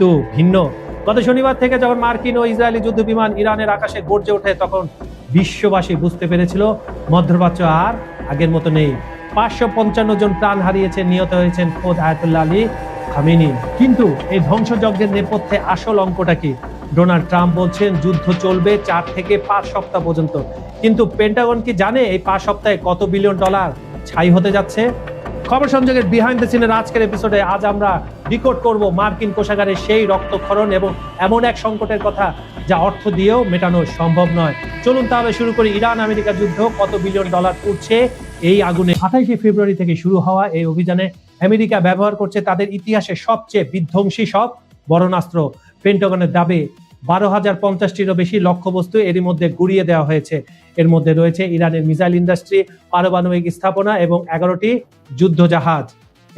কিন্তু ভিন্ন। গত শনিবার থেকে যখন মার্কিন ও ইসরায়েলি যুদ্ধ বিমান ইরানের আকাশে গর্জে ওঠে, তখন বিশ্ববাসী বুঝতে পেরেছিল মধ্যপ্রাচ্য আর আগের মতো নেই। 555 জন প্রাণ হারিয়েছেন, নিহত হয়েছেন খোদ আয়াতুল্লাহ আলী খামেনি। কিন্তু এই ধ্বংসযজ্ঞের নেপথ্যে আসল অঙ্কটা কি? ডোনাল্ড ট্রাম্প বলছেন যুদ্ধ চলবে 4 থেকে 5 সপ্তাহ পর্যন্ত, কিন্তু পেন্টাগন কি জানে এই 5 সপ্তাহে কত বিলিয়ন ডলার ছাই হতে যাচ্ছে? খবর সংযোগের বিহাইন্ড দ্য সিনের আজকের এপিসোডে আজ আমরা ডিকোড করব মার্কিন কোষাগারের সেই রক্তক্ষরণ এবং এমন এক সংকটের কথা যা অর্থ দিয়েও মেটানো সম্ভব নয়। চলুন তাহলে শুরু করি। ইরান আমেরিকা যুদ্ধ, কত বিলিয়ন ডলার উঠছে এই আগুনে। 28 ফেব্রুয়ারি থেকে শুরু হওয়া এই অভিযানে আমেরিকা ব্যবহার করছে তাদের ইতিহাসে সবচেয়ে বিধ্বংসী সব বরণাস্ত্র। পেন্টাগনের দাবি 12,050টিরও বেশি লক্ষ্যবস্তু এরই মধ্যে গুড়িয়ে দেওয়া হয়েছে। এর মধ্যে রয়েছে ইরানের মিসাইল ইন্ডাস্ট্রি, পারমাণবিক স্থাপনা এবং 11টি যুদ্ধ জাহাজ।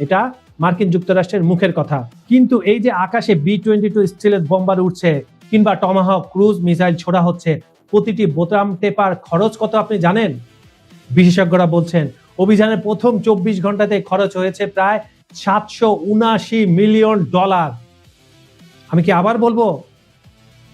এটা মার্কিন যুক্তরাষ্ট্রের মুখের কথা। কিন্তু এই যে আকাশে B-22 স্টিলের বোম্বার উঠছে কিংবা টমাহক ক্রুজ মিসাইল ছোড়া হচ্ছে, প্রতিটি বোতাম টেপার খরচ কত আপনি জানেন? বিশেষজ্ঞরা বলছেন অভিযানের প্রথম 24 ঘন্টাতে খরচ হয়েছে প্রায় 779 মিলিয়ন ডলার। আমি কি আবার বলবো?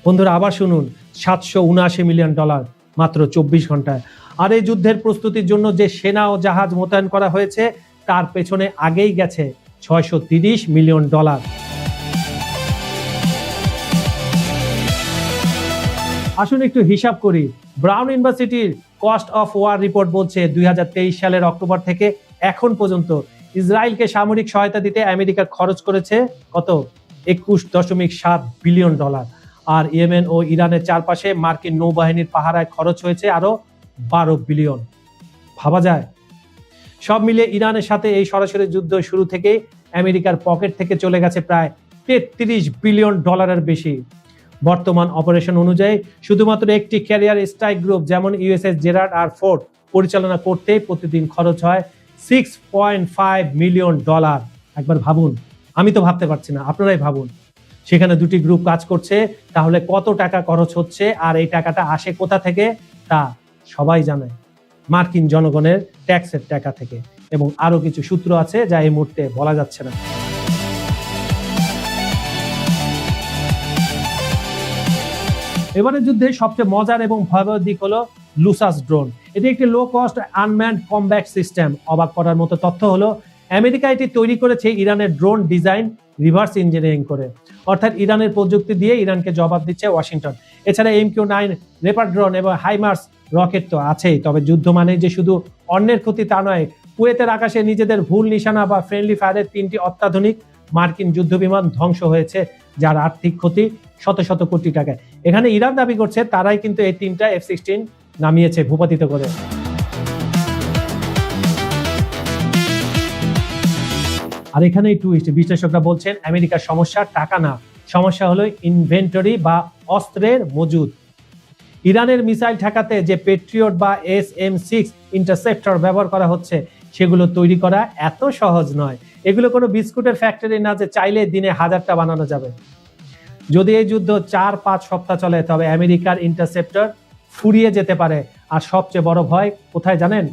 বন্ধুরা আবার শুনুন, 779 মিলিয়ন ডলার মাত্র 24 ঘন্টায়। আর এই যুদ্ধের প্রস্তুতির জন্য যে সেনা ও জাহাজ মোতায়েন করা হয়েছে তার পেছনে আগেই গেছে 630 মিলিয়ন ডলার। আসুন একটু হিসাব করি। ব্রাউন ইউনিভার্সিটির কস্ট অফ ওয়ার রিপোর্ট বলছে 2023 সালের অক্টোবর থেকে এখন পর্যন্ত ইসরায়েলকে সামরিক সহায়তা দিতে আমেরিকা খরচ করেছে কত? 21.7 বিলিয়ন ডলার। আর ইয়েমেন ও ইরানের চারপাশে মার্কিন নৌবাহিনীর পাহারায় খরচ হয়েছে আরো 12 বিলিয়ন। ভাবা যায়? সব মিলিয়ে ইরানের সাথে এই সরাসরি যুদ্ধ শুরু থেকেই আমেরিকার পকেট থেকে চলে গেছে প্রায় 33 বিলিয়ন ডলারের বেশি। বর্তমান অপারেশন অনুযায়ী শুধুমাত্র একটি ক্যারিয়ার স্ট্রাইক গ্রুপ যেমন ইউএসএস জেরার্ড আর ফোর্ড পরিচালনা করতে প্রতিদিন খরচ হয় 6.5 মিলিয়ন ডলার। একবার ভাবুন, আমি তো ভাবতে পারছি না, আপনারাই ভাবুন। সেখানে দুটি গ্রুপ কাজ করছে, তাহলে কত টাকা খরচ হচ্ছে আর এই টাকাটা আসে কোথা থেকে তা সবাই জানে, মার্কিন জনগণের ট্যাক্সের টাকা থেকে। এবং আরো কিছু সূত্র আছে যা এই মুহূর্তে বলা যাচ্ছে না। এবারের যুদ্ধে সবচেয়ে মজার এবং ভয়াবহ দিক হলো লুসাস ড্রোন। এটি একটি low cost unmanned combat system. অবাক করার মতো তথ্য হলো আমেরিকা এটি তৈরি করেছে ইরানের ড্রোন ডিজাইন রিভার্স ইঞ্জিনিয়ারিং করে, অর্থাৎ ইরানের প্রযুক্তি দিয়ে ইরানকে জবাব দিচ্ছে ওয়াশিংটন। এছাড়া MQ-9 রেপার ড্রোন এবং হাইমার্স রকেট তো আছেই। তবে যুদ্ধ মানে যে শুধু অন্যের ক্ষতি তা নয়। কুয়েতের আকাশে নিজেদের ভুল নিশানা বা ফ্রেন্ডলি ফায়ারের 3টি অত্যাধুনিক মার্কিন যুদ্ধ বিমান ধ্বংস হয়েছে, যার আর্থিক ক্ষতি শত শত কোটি টাকায়। এখানে ইরান দাবি করছে তারাই কিন্তু এই 3টা F-16 নামিয়েছে ভূপাতিত করে। আর এখানেই টুইস্ট। বিশ্লেষকরা বলছেন আমেরিকার সমস্যা টাকা না, সমস্যা হলো ইনভেন্টরি বা অস্ত্রের মজুদ। ইরানের মিসাইল ঠেকাতে যে পেট্রিয়ট বা SM-6 ইন্টারসেপ্টর ব্যবহার করা হচ্ছে সেগুলো তৈরি করা এত সহজ নয়। এগুলো কোনো বিস্কুটের ফ্যাক্টরি না যে চাইলে দিনে 1000টা বানানো যাবে। যদি এই যুদ্ধ 4-5 সপ্তাহ চলে তবে আমেরিকার ইন্টারসেপ্টর ফুরিয়ে যেতে পারে। আর সবচেয়ে বড় ভয় কোথায় জানেন?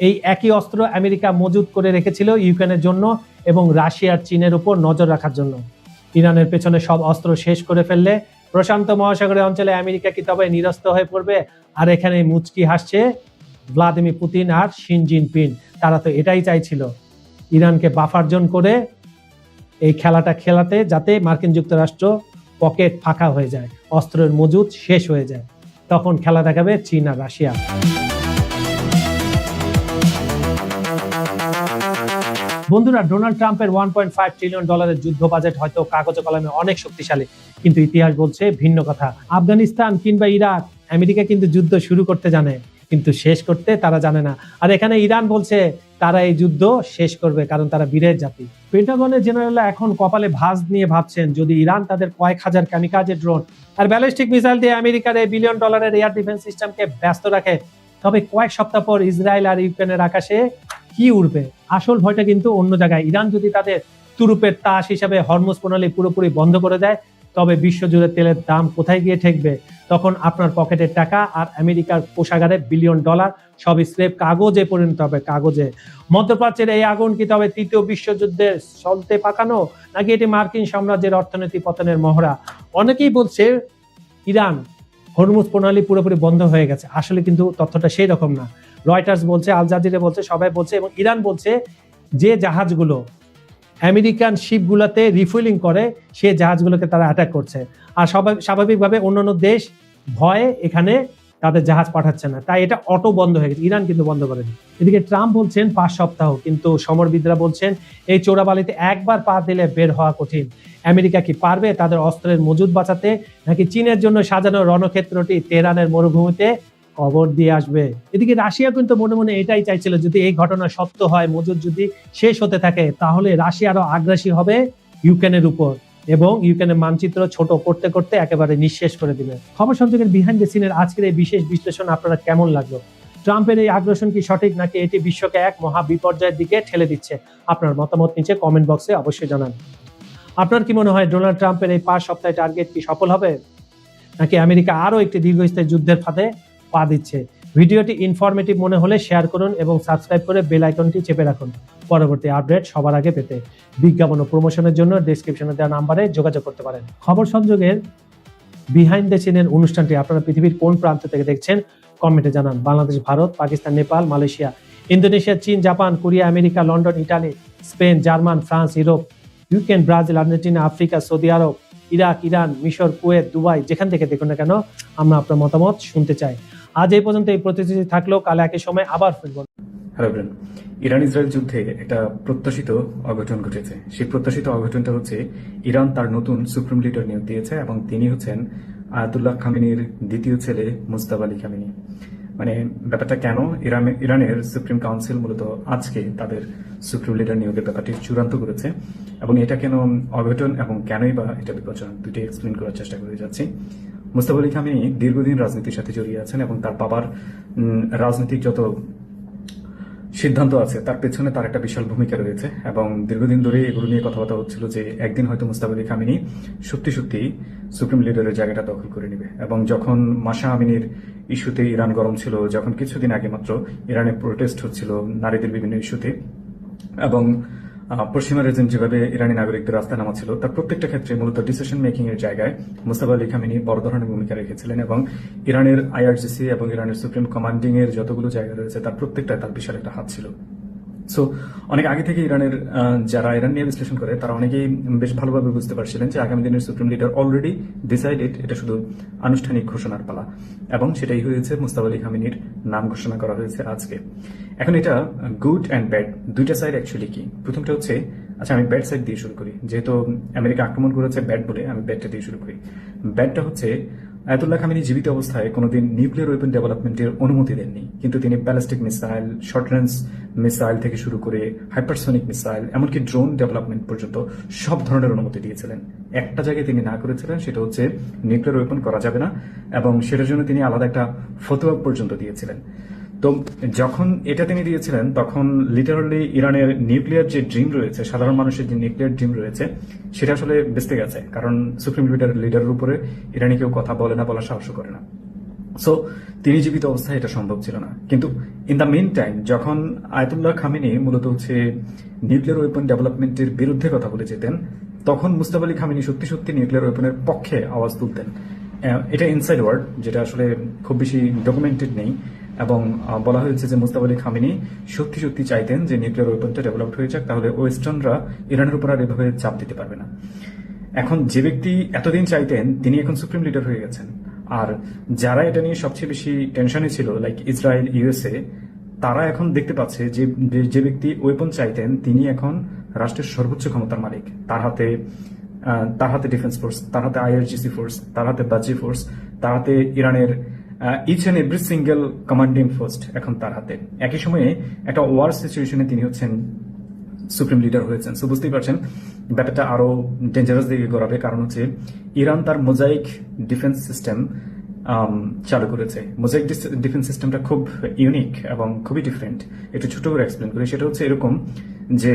এই একই অস্ত্র আমেরিকা মজুদ করে রেখেছিল ইউক্রেনের জন্য এবং রাশিয়ার চীনের উপর নজর রাখার জন্য। ইরানের পেছনে সব অস্ত্র শেষ করে ফেললে প্রশান্ত মহাসাগরের অঞ্চলে আমেরিকা কি তবে নিরস্ত হয়ে পড়বে? আর এখানে মুচকি হাসছে ভ্লাদিমির পুতিন আর শি জিনপিং। তারা তো এটাই চাইছিল, ইরানকে বাফার জোন করে এই খেলাটা খেলাতে, যাতে মার্কিন যুক্তরাষ্ট্র পকেট ফাঁকা হয়ে যায়, অস্ত্রের মজুদ শেষ হয়ে যায়। তখন খেলা দেখাবে চীন আর রাশিয়া। বন্ধুরা, ডোনাল্ড ট্রাম্পের 1.5 ট্রিলিয়ন ডলারের যুদ্ধ বাজেট হয়তো কাগজে কলমে অনেক শক্তিশালী, কিন্তু ইতিহাস বলছে ভিন্ন কথা। আফগানিস্তান কিংবা ইরাক, আমেরিকা কিন্তু যুদ্ধ শুরু করতে জানে, কিন্তু শেষ করতে তারা জানে না। আর এখানে ইরান বলছে তারা এই যুদ্ধ শেষ করবে, কারণ তারা বীরের জাতি। পেন্টাগনের জেনারেলরা এখন কপালে ভাঁজ নিয়ে ভাবছেন যদি ইরান তাদের কয়েক হাজার কামিকাজে ড্রোন আর ব্যালিস্টিক মিসাইল দিয়ে আমেরিকার এই বিলিয়ন ডলারের এয়ার ডিফেন্স সিস্টেমকে ব্যস্ত রাখে, তবে কয়েক সপ্তাহ পর ইসরায়েল আর ইউক্রেনের আকাশে কি উড়বে? আসল ভয়টা কিন্তু অন্য জায়গায়। ইরান যদি তাদের তুরুপের তাস হিসাবে হরমুজ প্রণালী পুরোপুরি বন্ধ করে দেয়, তবে বিশ্বজুড়ে তেলের দাম কোথায় গিয়ে ঠেকবে? তখন আপনার পকেটের টাকা আর আমেরিকার কোষাগারে বিলিয়ন ডলার সব স্রেফ কাগজে পরিণত হবে, কাগজে। মধ্যপ্রাচ্যের এই আগুন কি তবে তৃতীয় বিশ্বযুদ্ধের সলতে পাকানো, নাকি এটি মার্কিন সাম্রাজ্যের অর্থনীতি পতনের মহড়া? অনেকেই বলছে ইরান হরমুজ প্রণালী পুরোপুরি বন্ধ হয়ে গেছে, আসলে কিন্তু তথ্যটা সেই রকম না। রয়টার্স বলছে, আল জাজিরা বলছে, সবাই বলছে, এবং ইরান বলছে যে জাহাজগুলো আমেরিকান শিপগুলোতে রিফুয়েলিং করে সেই জাহাজগুলোকে তারা অ্যাটাক করছে। আর স্বাভাবিকভাবে অন্যান্য দেশ ভয়ে এখানে তাদের জাহাজ পাঠাচ্ছে না, তাই এটা অটো বন্ধ হয়ে গেছে। ইরান কিন্তু বন্ধ করেনি। এদিকে ট্রাম্প বলছেন 5 সপ্তাহ, কিন্তু সমরবিদরা বলছেন এই চোরাবালিতে একবার পা দিলে বের হওয়া কঠিন। আমেরিকা কি পারবে তাদের অস্ত্রের মজুদ বাঁচাতে, নাকি চীনের জন্য সাজানো রণক্ষেত্রটি তেহরানের মরুভূমিতে কবর দিয়ে আসবে? এদিকে রাশিয়া কিন্তু মনে মনে এটাই চাইছিল, যদি এই ঘটনা সত্য হয়, মজুদ যদি শেষ হতে থাকে, তাহলে রাশিয়া আরো আগ্রাসী হবে ইউক্রেনের উপর এবং ইউক্রেনের মানচিত্র ছোট করতে করতে একেবারে নিঃশেষ করে দিবে। খবর সংযোগের বিহাইন্ড দ্য সিনের আজকের এই বিশেষ বিশ্লেষণ আপনারা কেমন লাগলো? ট্রাম্পের এই আগ্রাসন কি সঠিক, নাকি এটি বিশ্বকে এক মহা বিপর্যয়ের দিকে ঠেলে দিচ্ছে? আপনার মতামত নিচে কমেন্ট বক্সে অবশ্যই জানান। আপনার কি মনে হয় ডোনাল্ড ট্রাম্পের এই 5 সপ্তাহের টার্গেট কি সফল হবে, নাকি আমেরিকা আরো একটি দীর্ঘস্থায়ী যুদ্ধের ফাঁদে পা দিচ্ছে? ভিডিওটি ইনফরমেটিভ মনে হলে শেয়ার করুন এবং সাবস্ক্রাইব করে বেল আইকনটি চেপে রাখুন পরবর্তী আপডেট সবার আগে পেতে। বিজ্ঞাপন ও প্রমোশনের জন্য ডেসক্রিপশনে দেওয়া নাম্বারে যোগাযোগ করতে পারেন। খবর সংযোগের বিহাইন্ড দ্য সিনের অনুষ্ঠানটি আপনারা পৃথিবীর কোন প্রান্ত থেকে দেখছেন কমেন্টে জানান। বাংলাদেশ, ভারত, পাকিস্তান, নেপাল, মালয়েশিয়া, ইন্দোনেশিয়া, চীন, Japan, Korea, America, London, Italy, Spain, German, France, Europe, Ukraine, Brazil, Argentina, Africa, Saudi Arab, Iraq, Iran, মিশর, কুয়েত, দুবাই, যেখান থেকে দেখুন না কেন আমরা আপনার মতামত শুনতে চাই। আজ এই পর্যন্ত এই প্রতিশ্রুতি থাকলো, কাল একই সময় আবার ফিরব। হ্যালো ব্রেন, ইরান ইসরায়েল যুদ্ধে একটা প্রত্যাশিত অঘটন ঘটেছে। সেই প্রত্যাশিত অঘটনটা হচ্ছে ইরান তার নতুন সুপ্রিম লিডার নিয়োগ দিয়েছে এবং তিনি হচ্ছেন আয়াতুল্লাহ খামেনির দ্বিতীয় ছেলে মুজতাবা আলী খামেনি। মানে ব্যাপারটা কেন, ইরানের সুপ্রিম কাউন্সিল মূলত আজকে তাদের সুপ্রিম লিডার নিয়োগের ব্যাপারটি চূড়ান্ত করেছে এবং এটা কেন অঘটন এবং কেনই বা এটা বিপজ্জনক, দুটি এক্সপ্লেন করার চেষ্টা করে যাচ্ছি। মুজতাবা আলী খামেনি দীর্ঘদিন রাজনীতির সাথে জড়িয়ে আছেন এবং তার বাবার রাজনৈতিক যত সিদ্ধান্ত আছে তার পেছনে তার একটা বিশাল ভূমিকা রয়েছে এবং দীর্ঘদিন ধরে এগুলো নিয়ে কথাবার্তা হচ্ছিল যে একদিন হয়তো মুজতাবা আলী খামেনি সত্যি সত্যি সুপ্রিম লিডারের জায়গাটা দখল করে নেবে। এবং যখন মাশা আমিনির ইস্যুতে ইরান গরম ছিল, যখন কিছুদিন আগে মাত্র ইরানে প্রোটেস্ট হচ্ছিল নারীদের বিভিন্ন ইস্যুতে, এবং পশ্চিমা রেজিম যেভাবে ইরানি নাগরিকদের রাস্তায় নামাচ্ছিল, তার প্রত্যেকটা ক্ষেত্রে মূলত ডিসিশন মেকিং এর জায়গায় মুজতাবা আলী খামেনি বড় ধরনের ভূমিকা রেখেছিলেন এবং ইরানের আইআরজিসি এবং ইরানের সুপ্রিম কমান্ডিং এর যতগুলো জায়গা রয়েছে তার প্রত্যেকটা তার বিশাল একটা হাত ছিল। সো অনেক আগে থেকে ইরানের যারা ইরান নিয়ে বিশ্লেষণ করে তারা অনেকেই বেশ ভালোভাবে বুঝতে পারছিলেন যে আগামী দিনের সুপ্রিম লিডার অলরেডি ডিসাইডেড, এটা শুধু আনুষ্ঠানিক ঘোষণার পালা এবং সেটাই হয়েছে মুজতাবা আলী খামেনির নাম ঘোষণা করা হয়েছে আজকে। এখন এটা গুড অ্যান্ড ব্যাড দুইটা সাইড অ্যাকচুয়ালি কি। প্রথমটা হচ্ছে, আচ্ছা আমি ব্যাড সাইড দিয়ে শুরু করি, যেহেতু আমেরিকা আক্রমণ করেছে ব্যাড বলে আমি ব্যাডটা দিয়ে শুরু করি। ব্যাডটা হচ্ছে আয়াতুল্লাহ খামেনি জীবিত অবস্থায় কোনোদিন নিউক্লিয়ার ওয়েপন ডেভেলপমেন্টের অনুমতি দেননি, কিন্তু তিনি ballistic missile, short range missile থেকে শুরু করে হাইপারসনিক মিসাইল, এমনকি ড্রোন ডেভেলপমেন্ট পর্যন্ত সব ধরনের অনুমতি দিয়েছিলেন। একটা জায়গায় তিনি না করেছিলেন, সেটা হচ্ছে নিউক্লিয়ার ওয়েপন করা যাবে না এবং সেটার জন্য তিনি আলাদা একটা ফতোয়া পর্যন্ত দিয়েছিলেন। তো যখন এটা তিনি দিয়েছিলেন তখন লিটারালি ইরানের নিউক্লিয়ার যে ড্রিম রয়েছে, সাধারণ মানুষের যে নিউক্লিয়ার ড্রিম রয়েছে, সেটা আসলে বেঁচে গেছে, কারণ সুপ্রিম লিডারের উপরে ইরানি কেউ কথা বলে না, বলার সাহস করে না। সো তিনি জীবিত অবস্থায় এটা সম্ভব ছিল না। কিন্তু ইন দ্য মেইন টাইম যখন আয়াতুল্লাহ খামেনি মূলত হচ্ছে নিউক্লিয়ার ওয়েপন ডেভেলপমেন্টের বিরুদ্ধে কথা বলে যেতেন, তখন মুজতাবা আলী খামেনি সত্যি সত্যি নিউক্লিয়ার ওয়েপনের পক্ষে আওয়াজ তুলতেন। এটা ইনসাইড ওয়ার্ড, যেটা আসলে খুব বেশি ডকুমেন্টেড নেই, এবং বলা হয়েছে যে মুজতাবা আলী খামেনি সত্যি সত্যি চাইতেন যে নিউক্লিয়ার ওয়েপনটা ডেভেলপ হয়ে যাক, তাহলে ওয়েস্টার্নরা ইরানের উপর আর এভাবে চাপ দিতে পারবে না। এখন যে ব্যক্তি এতদিন চাইতেন তিনি এখন সুপ্রিম লিডার হয়ে গেছেন, আর যারা এটা নিয়ে সবচেয়ে বেশি টেনশনে ছিল লাইক ইসরায়েল, ইউএসএ, তারা এখন দেখতে পাচ্ছে যে যে ব্যক্তি ওয়েপন চাইতেন তিনি এখন রাষ্ট্রের সর্বোচ্চ ক্ষমতার মালিক। তার হাতে ডিফেন্স ফোর্স, তার হাতে আইআরজিসি ফোর্স, তার হাতে বাজি ফোর্স, তার হাতে ইরানের each and every single commanding post এখন তার হাতে। একই সময়ে একটা ওয়ার সিচুয়েশনে তিনি হচ্ছেন সুপ্রিম লিডার হয়েছেন। সো বুঝতেই পারছেন ব্যাপারটা আরো ডেঞ্জারাস দিকে গড়াবে, কারণ হচ্ছে ইরান তার মোজাইক ডিফেন্স সিস্টেম চালু করেছে। মোজাইক ডিফেন্স সিস্টেমটা খুব ইউনিক এবং খুবই ডিফারেন্ট। একটু ছোট করে এক্সপ্লেন করি। সেটা হচ্ছে এরকম যে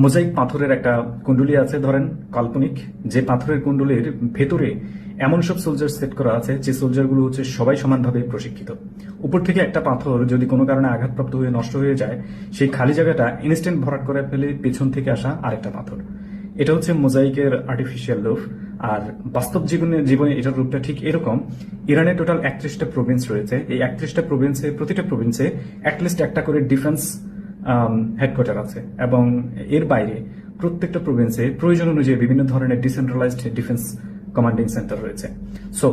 মোজাইক পাথরের একটা কুণ্ডলী আছে ধরেন কাল্পনিক, যে পাথরের কুণ্ডলীর ভেতরে এমন সব সোলজার সেট করা আছে যে সোলজারগুলো হচ্ছে সবাই সমানভাবে প্রশিক্ষিত। উপর থেকে একটা পাথর যদি কোনো কারণে আঘাতপ্রাপ্ত হয়ে নষ্ট হয়ে যায়, সেই খালি জায়গাটা ইনস্ট্যান্ট ভরাট করে ফেলে পেছন থেকে আসা আরেকটা পাথর। এটা হচ্ছে মোজাইকের আর্টিফিশিয়াল রূপ। আর বাস্তব জীবনে এটার রূপটা ঠিক এরকম। ইরানে টোটাল 31টা প্রভিন্স রয়েছে। এই 31টা প্রভিন্সে প্রতিটা প্রভিন্সে অ্যাটলিস্ট একটা করে ডিফেন্স হেডকোয়ার্টার আছে, এবং এর বাইরে প্রত্যেকটা প্রভিন্সে প্রয়োজন অনুযায়ী বিভিন্ন ধরনের ডিসেন্ট্রালাইজড ডিফেন্স কমান্ডিং সেন্টার রয়েছে। সো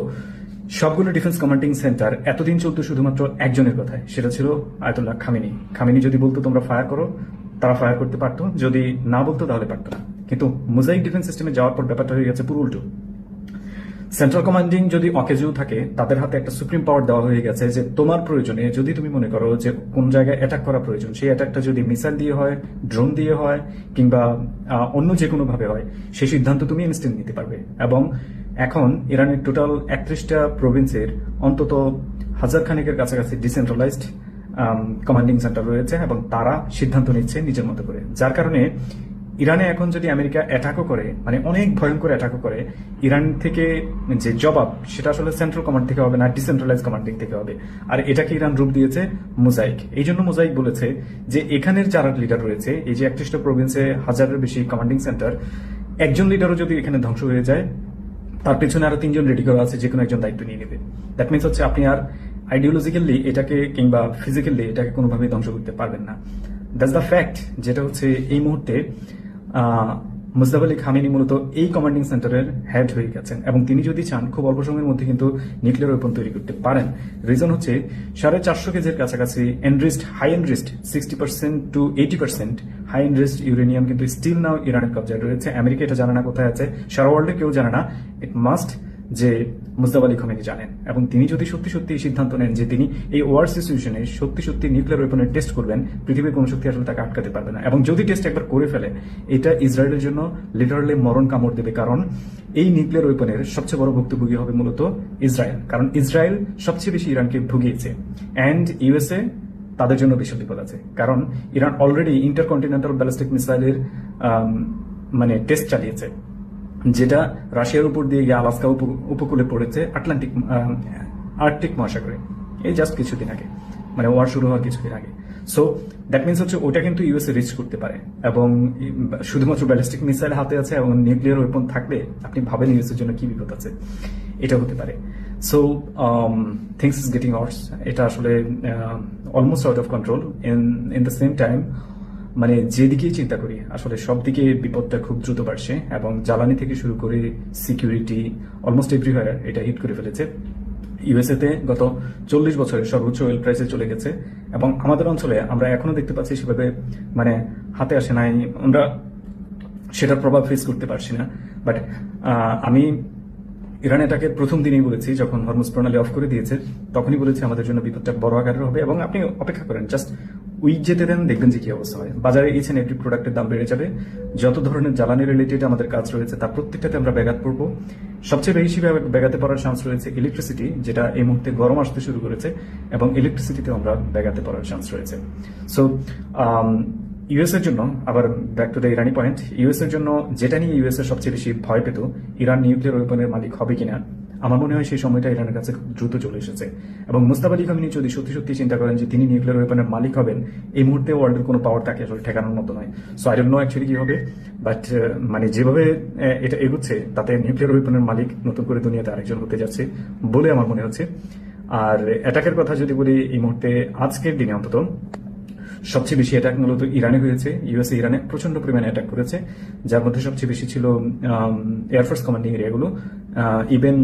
সবগুলো ডিফেন্স কমান্ডিং সেন্টার এতদিন চলতো শুধুমাত্র একজনের কথায়, সেটা ছিল আয়াতুল্লাহ খামেনি। খামেনি যদি বলতো তোমরা ফায়ার করো, তারা ফায়ার করতে পারতো, যদি না বলতো তাহলে পারতো না। কিন্তু মোজাইক ডিফেন্স সিস্টেমে যাওয়ার পর ব্যাপারটা হয়ে গেছে পুরো উল্টো। সেন্ট্রাল কমান্ডিং যদি অকেজেও থাকে, তাদের হাতে একটা সুপ্রিম পাওয়ার দেওয়া হয়ে গেছে যে তোমার প্রয়োজনে যদি তুমি মনে করো যে কোন জায়গায় অ্যাটাক করা প্রয়োজন, সেই অ্যাটাকটা যদি মিসাইল দিয়ে হয়, ড্রোন দিয়ে হয়, কিংবা অন্য যে কোনো ভাবে হয়, সেই সিদ্ধান্ত তুমি ইনস্ট্যান্ট নিতে পারবে। এবং এখন ইরানের টোটাল 31টা প্রভিন্সের অন্তত 1000 খানেকের কাছাকাছি ডিসেন্ট্রালাইজড কমান্ডিং সেন্টার রয়েছে, এবং তারা সিদ্ধান্ত নিচ্ছে নিজের মতো করে। যার কারণে ইরানে এখন যদি আমেরিকা অ্যাটাকও করে, মানে অনেক ভয়ঙ্কর অ্যাটাকও করে, ইরান থেকে যে জবাব সেটা আসলে সেন্ট্রাল কমান্ড থেকে হবে না, ডিসেন্ট্রালাইজ কমান্ডিং থেকে হবে। আর এটাকে ইরান রূপ দিয়েছে মোজাইক। এই জন্য মোজাইক বলেছে যে এখানের যারা লিডার রয়েছে, এই যে 31টা প্রভিন্সে 1000-এর বেশি কমান্ডিং সেন্টার, একজন লিডারও যদি এখানে ধ্বংস হয়ে যায়, তার পেছনে আরো 3জন রেডি করা আছে, যে কোনো একজন দায়িত্ব নিয়ে নেবে। দ্যাট মিনস হচ্ছে আপনি আর আইডিওলজিক্যালি এটাকে কিংবা ফিজিক্যালি এটাকে কোনোভাবেই ধ্বংস করতে পারবেন না। দ্যাটস দ্য ফ্যাক্ট, যেটা হচ্ছে এই মুহূর্তে মুজতাবা আলী খামেনি মূলত এই কমান্ডিং সেন্টারের হেড হয়ে গেছেন, এবং তিনি যদি চান খুব অল্প সময়ের মধ্যে কিন্তু নিউক্লিয়ার ওয়েপন তৈরি করতে পারেন। রিজন হচ্ছে 450 কেজির কাছাকাছি high enriched 60% to 80% high enriched uranium কিন্তু স্টিল নাও ইরানের কবজায় রয়েছে। আমেরিকা এটা জানে না কোথায় আছে, সারা ওয়ার্ল্ডে কেউ জানে না। ইট মাস্ট যে মুজতাবা আলী খামেনি জানেন, এবং তিনি যদি সত্যি সত্যি সিদ্ধান্ত নেন যে তিনি এই ওয়ার সিচুয়েশনে সত্যি সত্যি নিউক্লিয়ার ওয়েপনের টেস্ট করবেন, পৃথিবীর কোনো শক্তি আসলে তাকে আটকাতে পারবে না। এবং যদি টেস্ট একবার করে ফেলে, এটা ইসরায়েলের জন্য লিটারালি মরণ কামড় দেবে। কারণ এই নিউক্লিয়ার ওয়েপনের সবচেয়ে বড় ভুক্তভোগী হবে মূলত ইসরায়েল, কারণ ইসরায়েল সবচেয়ে বেশি ইরানকে ভুগিয়েছে। অ্যান্ড ইউএসএ তাদের জন্য বিশাল বিপদ আছে, কারণ ইরান অলরেডি ইন্টারকন্টিনেন্টাল ব্যালিস্টিক মিসাইলের মানে টেস্ট চালিয়েছে, যেটা রাশিয়ার উপর দিয়ে গিয়ে আলাস্কা উপকূলে পড়েছে আর্কটিক মহাসাগরে এই জাস্ট কিছুদিন আগে, মানে ওয়ার শুরু হওয়ার কিছুদিন আগে। সো দ্যাট মিনস হচ্ছে ওটা কিন্তু ইউএসএ রিচ করতে পারে, এবং শুধুমাত্র ব্যালিস্টিক মিসাইল হাতে আছে এবং নিউক্লিয়ার ওয়েপন থাকলে আপনি ভাবেন ইউএসএর জন্য কি বিপদ আছে, এটা হতে পারে। সো থিংস ইজ গেটিং ওয়ার্স। এটা আসলে almost out of control. In the same time মানে যেদিকেই চিন্তা করি আসলে সব দিকে বিপদটা খুব দ্রুত বাড়ছে, এবং জ্বালানি থেকে শুরু করে সিকিউরিটি অলমোস্ট এভরিওয়্যার এটা হিট করে ফেলেছে। ইউএসএ তে গত 40 বছরে সর্বোচ্চ অয়েল প্রাইসে চলে গেছে, এবং আমাদের অঞ্চলে আমরা এখনো দেখতে পাচ্ছি সেভাবে মানে হাতে আসে নাই, আমরা সেটার প্রভাব ফেস করতে পারছি না। বাট আমি ইরান এটাকে প্রথম দিনেই বলেছি, যখন হরমুজ প্রণালী অফ করে দিয়েছে তখনই বলেছি আমাদের জন্য বিপদটা বড় আকারের হবে, এবং আপনি অপেক্ষা করেন, জাস্ট উইক যেতে দেন, দেখবেন যে কি অবস্থা হয়। বাজারে ইচ এন্ড এভরি প্রোডাক্টের দাম বেড়ে যাবে। যত ধরনের জ্বালানি রিলেটেড আমাদের কাজ রয়েছে তার প্রত্যেকটাতে আমরা ব্যাঘাত পড়বো। সবচেয়ে বেশি ব্যাঘাতে পড়ার চান্স রয়েছে ইলেকট্রিসিটি, যেটা এই মুহূর্তে গরম আসতে শুরু করেছে, এবং ইলেকট্রিসিটিতে আমরা ব্যাঘাতে পড়ার চান্স রয়েছে। সো ইউএস এর জন্য, আবার back to the Irani point, US এর জন্য যেটা নিয়ে ইউএস এর সবচেয়ে বেশি ভয় পেত, ইরান নিউক্লিয়ার ওয়েপনের মালিক হবে কিনা, আমার মনে হয় সেই সময়টা ইরানের কাছে খুব দ্রুত চলে এসেছে। এবং মুস্তাফা আলী খামেনি যদি সত্যি সত্যি চিন্তা করেন যে তিনি নিউক্লিয়ার ওয়েপনের মালিক হবেন, এই মুহূর্তে ওয়ার্ল্ডের কোনো পাওয়ার তাকে আসলে ঠেকানোর মতো নয়। So I don't know actually কি হবে, বাট মানে যেভাবে এটা এগুচ্ছে তাতে নিউক্লিয়ার ওয়েপনের মালিক নতুন করে দুনিয়াতে আরেকজন হতে যাচ্ছে বলে আমার মনে হচ্ছে। আর অ্যাটাকের কথা যদি বলি, এই মুহূর্তে আজকের দিনে অন্তত সবচেয়ে বেশি অ্যাটাক মূলত ইরানে হয়েছে। ইউএসএ ইরানে প্রচন্ড পরিমাণে অ্যাটাক করেছে, যার মধ্যে সবচেয়ে বেশি ছিল এয়ারফোর্স কমান্ডিং এরিয়াগুলো। ইভেন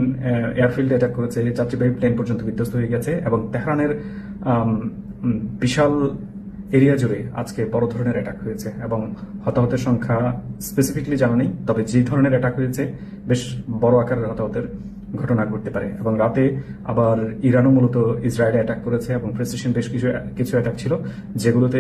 এয়ারফিল্ডে অ্যাটাক করেছে, যাত্রীবাহী প্লেন পর্যন্ত বিধ্বস্ত হয়ে গেছে, এবং তেহরানের বিশাল এরিয়া জুড়ে আজকে বড় ধরনের অ্যাটাক হয়েছে, এবং হতাহতের সংখ্যা স্পেসিফিকলি জানা নেই, তবে যে ধরনের অ্যাটাক হয়েছে বেশ বড় আকারের হতাহতের ঘটনা ঘটতে পারে। এবং রাতে আবার ইরানও মূলত ইসরায়েলে অ্যাটাক করেছে, এবং প্রেসিডেন্ট বেশ কিছু অ্যাটাক ছিল যেগুলোতে